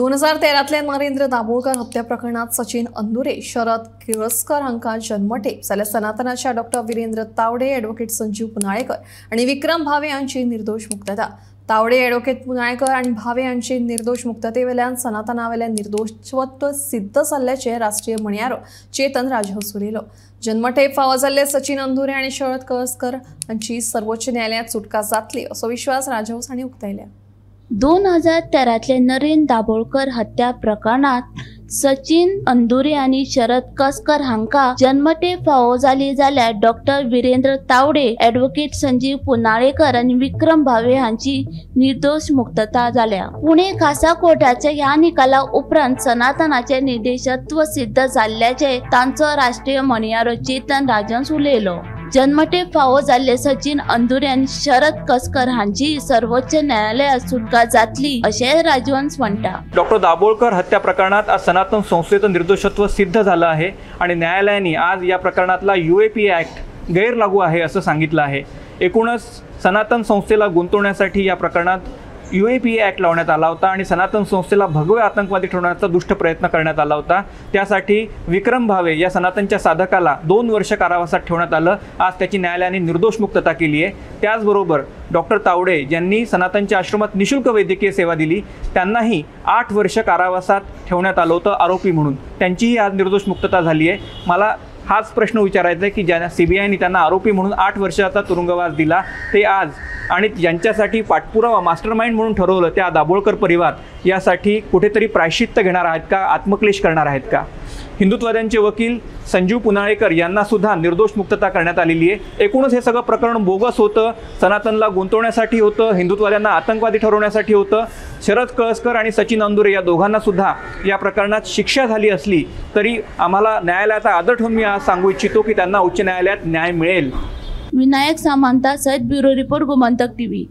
2013तल्या नरेंद्र दाभोळकर हत्या प्रकरणात सचिन अंदुरे, शरद केळसकर हांकां जन्मठेप जाल्यार सनातनाच्या डॉ. वीरेंद्र तावडे, ॲडव्होकेट संजीव पुनाळेकर आणि विक्रम भावे यांची निर्दोष मुक्तता। तावडे, ॲडव्होकेट पुनाळेकर आणि भावे यांची निर्दोष मुक्ततेवेल्यान सनातनावेल्यान निर्दोषत्व सिद्ध जाल्ल्याचे राष्ट्रीय म्हणयारो चेतन राजहंस उलयलो। जन्मठेप फावो जाल्ले सचिन अंदुरे आणि शरद केळसकर हांची सर्वोच्च न्यायालयात सुटका जातली असो विश्वास राजहंस हांणी उक्तायला। 2013तल्या नरेंद्र दाभोळकर हत्या प्रकरणात सचिन अंदुरे आणि शरद केळसकर हांकां जन्मठेप फावो जाली जाल्यार डॉ. वीरेंद्र तावडे, ॲडव्होकेट संजीव पुनाळेकर आणि विक्रम भावे हांची निर्दोष मुक्तता जाल्या। पुणे खासा कोर्टाच्या ह्या निकाला उपरांत सनातनाचे निर्दोषत्व सिद्ध जाल्ल्याचे तांचो राष्ट्रीय म्हणयारो चेतन राजहंस उलयलो। जन्मठेप फावो जाल्ले सचिन अंदुरे आणि शरद केळसकर हांची सर्वोच्च न्यायालयात सुटका जातली अशें राजहंस म्हणटा। डॉ. दाभोळकर हत्या प्रकरणात आज सनातन संस्थेचं निर्दोषत्व सिद्ध झालं आहे आणि न्यायालयाने आज या प्रकरणातला UAPA ॲक्ट गैरलागू आहे असं सांगितलं आहे। एकूणच सनातन संस्थेला गुंतवण्यासाठी या प्रकरणात UAPA ॲक्ट लावण्यात आला होता आणि सनातन संस्थेला भगवे आतंकवादी ठरवण्याचा दुष्ट प्रयत्न करण्यात आला होता। त्यासाठी विक्रम भावे या सनातनच्या साधकाला 2 वर्ष कारावासात ठेवण्यात आलं। आज त्याची न्यायालयाने निर्दोष मुक्तता केली आहे। त्याचबरोबर डॉ. तावडे ज्यांनी सनातनच्या आश्रमात निशुल्क वैद्यकीय सेवा दिली त्यांनाही 8 वर्ष कारावासात ठेवण्यात आलं होतं आरोपी म्हणून। त्यांचीही आज निर्दोष मुक्तता झाली आहे। मला हाच प्रश्न विचारायचा आहे की ज्यांना CBIने त्यांना आरोपी म्हणून 8 वर्षाचा तुरुंगवास दिला ते आज आणि ज्यांच्यासाठी पाठपुरावा मास्टरमाइंड म्हणून ठरवलं त्या दाभोळकर परिवार यासाठी कुठेतरी प्रायश्चित्त घेणार आहेत का, आत्मक्लेश करणार आहेत का? हिंदुत्ववाद्यांचे वकील संजीव पुनाळेकर यांना सुद्धा निर्दोष मुक्तता करण्यात आलेली आहे। एकूणच हे सगळं प्रकरण बोगस होतं, सनातनला गुंतवण्यासाठी होतं, हिंदुत्ववाद्यांना आतंकवादी ठरवण्यासाठी होतं। शरद केळसकर आणि सचिन अंदुरे या दोघांना सुद्धा या प्रकरणात शिक्षा झाली असली तरी आम्हाला न्यायालयाचा आदर ठेवून मी आज सांगू इच्छितो की त्यांना उच्च न्यायालयात न्याय मिळेल। विनायक सामंता सहित ब्युरो रिपोर्ट गोमंतक TV।